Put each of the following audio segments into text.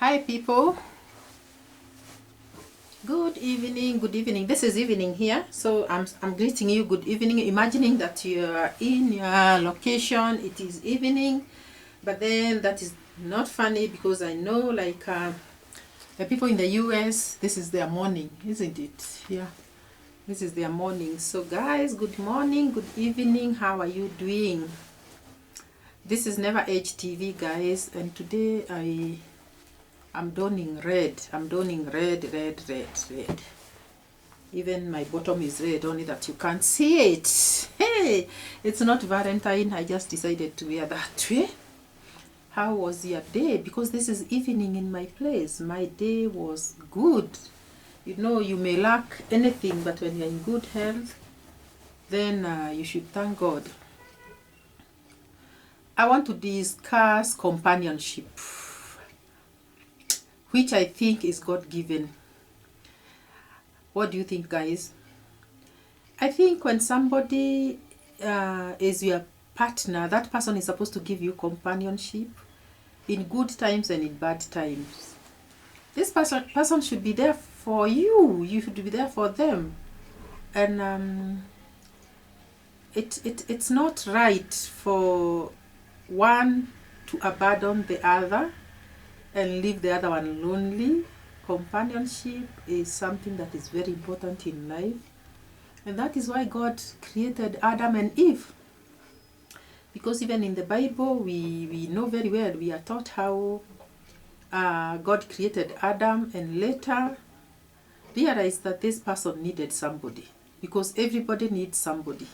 Hi people, good evening, good evening. This is evening here, so I'm greeting you good evening, imagining that you are in your location. It is evening, but then that is not funny because I know like the people in the US, this is their morning, isn't it? Yeah, this is their morning. So guys, good morning, good evening. How are you doing? This is Never Age TV, guys, and today I'm donning red. I'm donning red. Even my bottom is red, only that you can't see it. Hey, it's not Valentine. I just decided to wear that way. How was your day? Because this is evening in my place. My day was good. You know, you may lack anything, but when you're in good health, then you should thank God. I want to discuss companionship, which I think is God-given. What do you think, guys? I think when somebody is your partner, that person is supposed to give you companionship in good times and in bad times. This person should be there for you. You should be there for them. And it's not right for one to abandon the other and leave the other one lonely. Companionship is something that is very important in life. And that is why God created Adam and Eve. Because even in the Bible, we know very well, we are taught how God created Adam and later realized that this person needed somebody. Because everybody needs somebody.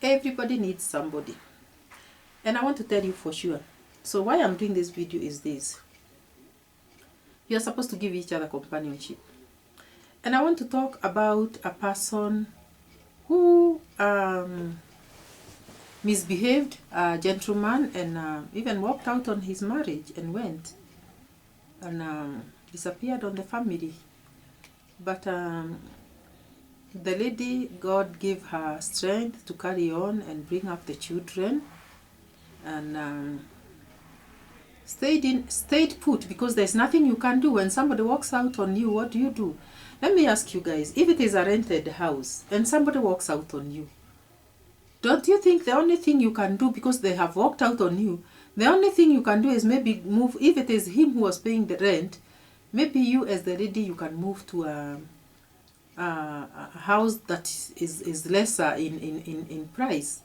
Everybody needs somebody. And I want to tell you for sure. So why I'm doing this video is this. You're supposed to give each other companionship. And I want to talk about a person who misbehaved, a gentleman, and even walked out on his marriage and went and disappeared on the family. But the lady, God gave her strength to carry on and bring up the children, and stayed put, because there's nothing you can do. When somebody walks out on you, what do? Let me ask you guys, if it is a rented house and somebody walks out on you, don't you think the only thing you can do, because they have walked out on you, the only thing you can do is maybe move? If it is him who was paying the rent, maybe you as the lady, you can move to a house that is lesser in price,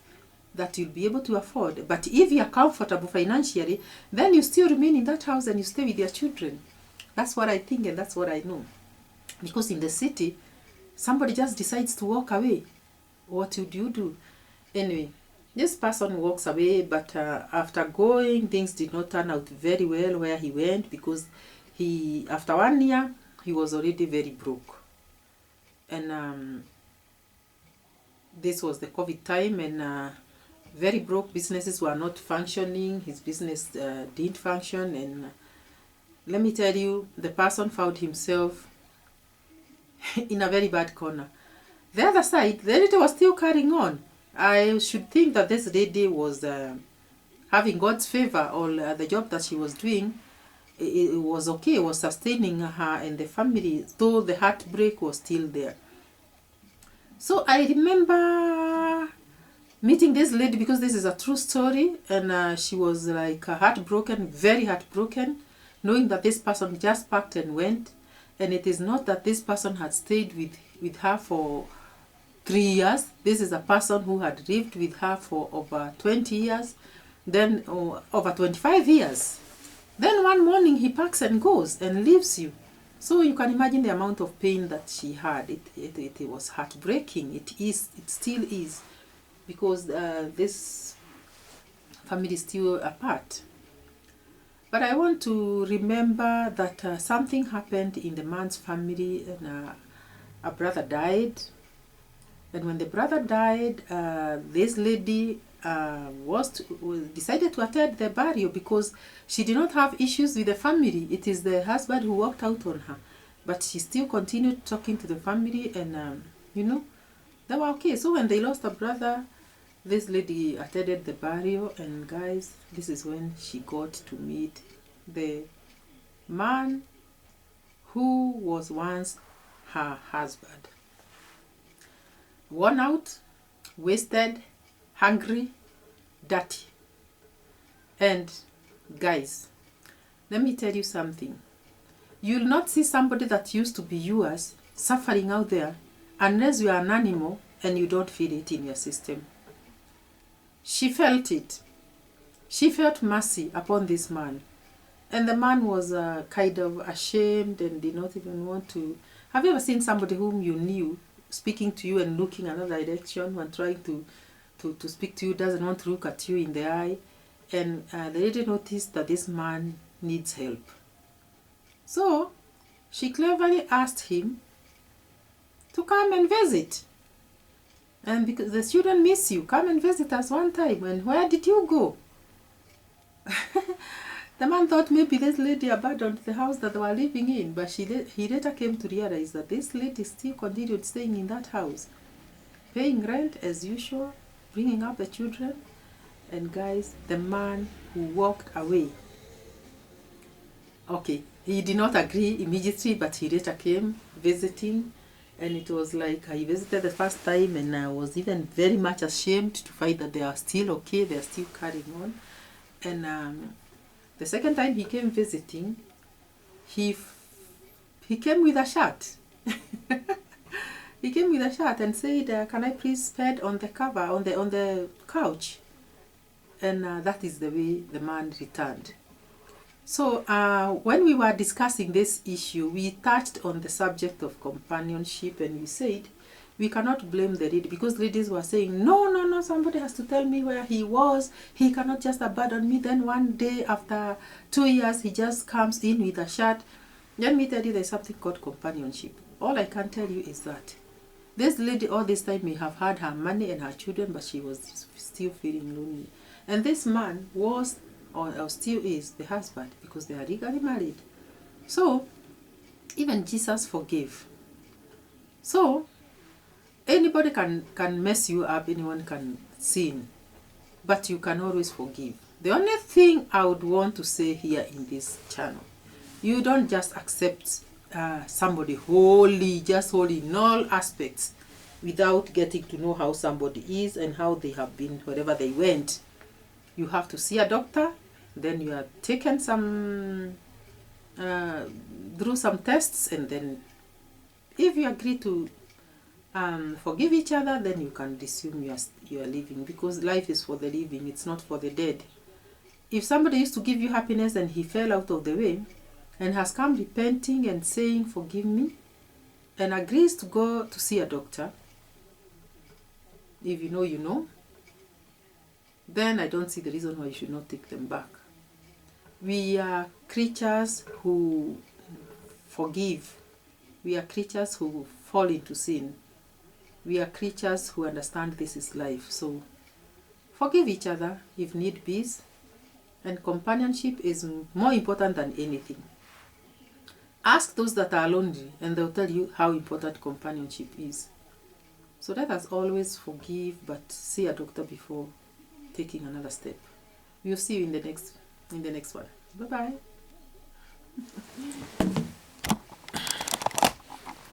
that you'll be able to afford. But if you're comfortable financially, then you still remain in that house and you stay with your children. That's what I think, and that's what I know. Because in the city, somebody just decides to walk away. What would you do? Anyway, this person walks away, but after going, things did not turn out very well where he went, because after 1 year, he was already very broke. And this was the COVID time, and very broke. Businesses were not functioning. His business didn't function, and let me tell you, the person found himself in a very bad corner. The other side, the lady was still carrying on. I should think that this lady was having God's favor, or the job that she was doing, it was okay, it was sustaining her and the family, though the heartbreak was still there. So I remember meeting this lady, because this is a true story, and she was like heartbroken, very heartbroken, knowing that this person just packed and went. And it is not that this person had stayed with her for 3 years. This is a person who had lived with her for over 20 years, then over 25 years. Then one morning he packs and goes and leaves you. So you can imagine the amount of pain that she had. It was heartbreaking. It still is, because this family is still apart. But I want to remember that something happened in the man's family, and a brother died. And when the brother died, this lady decided to attend the burial, because she did not have issues with the family. It is the husband who walked out on her. But she still continued talking to the family, and they were okay. So when they lost a brother, this lady attended the burial, and guys, this is when she got to meet the man who was once her husband. Worn out, wasted, hungry, dirty. And guys, let me tell you something. You'll not see somebody that used to be yours suffering out there unless you are an animal and you don't feel it in your system. She felt it. She felt mercy upon this man. And the man was kind of ashamed and did not even want to. Have you ever seen somebody whom you knew speaking to you and looking another direction and trying to speak to you, doesn't want to look at you in the eye? And the lady noticed that this man needs help. So she cleverly asked him to come and visit. And because the children miss you, come and visit us one time. And where did you go? The man thought maybe this lady abandoned the house that they were living in, but he later came to realize that this lady still continued staying in that house, paying rent as usual, bringing up the children. And guys, the man who walked away, okay, he did not agree immediately, but he later came visiting, and it was like he visited the first time, and I was even very much ashamed to find that they are still okay, they are still carrying on. And the second time he came visiting, he came with a shirt. He came with a shirt and said, "Can I please bed on the cover on the couch?" And that is the way the man returned. So when we were discussing this issue, we touched on the subject of companionship, and we said we cannot blame the lady, because ladies were saying, no, somebody has to tell me where he was. He cannot just abandon me. Then one day after 2 years, he just comes in with a shirt. Let me tell you, there's something called companionship. All I can tell you is that this lady all this time may have had her money and her children, but she was still feeling lonely. And this man was, or still is, the husband, because they are legally married. So even Jesus forgave. So anybody can mess you up, anyone can sin, but you can always forgive. The only thing I would want to say here in this channel, you don't just accept somebody wholly in all aspects without getting to know how somebody is and how they have been wherever they went. You have to see a doctor, then you are taken through some tests, and then if you agree to forgive each other, then you can resume your living, because life is for the living, it's not for the dead. If somebody used to give you happiness and he fell out of the way and has come repenting and saying, "Forgive me," and agrees to go to see a doctor, if you know, you know, then I don't see the reason why you should not take them back. We are creatures who forgive. We are creatures who fall into sin. We are creatures who understand this is life. So forgive each other if need be. And companionship is more important than anything. Ask those that are lonely and they'll tell you how important companionship is. So let us always forgive, but see a doctor before taking another step. We'll see you in the next one. Bye-bye.